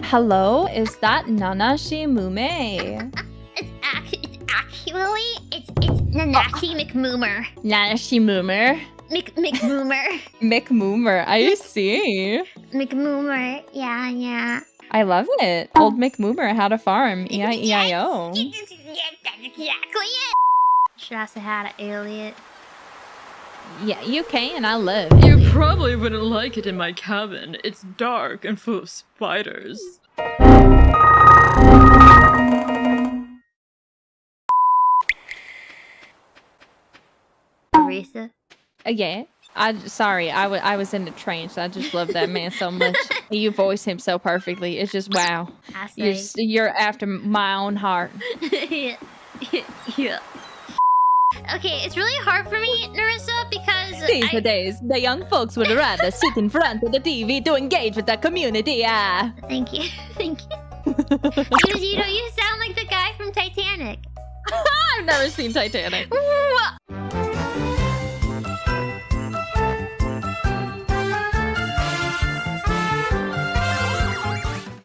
Hello, is that Nanashi Mume? It's Nanashi McMoomer. Nanashi Moomer? McMoomer. McMoomer, I see. McMoomer. Yeah. I love it. Old McMoomer had a farm. E-I-E-I-O. Exactly it. Should I say hi to Elliot? Yeah, you can. I love it. You probably wouldn't like it in my cabin. It's dark and full of spiders. Teresa? Yeah. Sorry, I was in the train, so I just love that man so much. You voice him so perfectly. It's just wow. I say. You're after my own heart. Yeah. Okay, it's really hard for me, Narissa, because These are days the young folks would rather sit in front of the TV to engage with the community. Thank you. Because you sound like the guy from Titanic. I've never seen Titanic.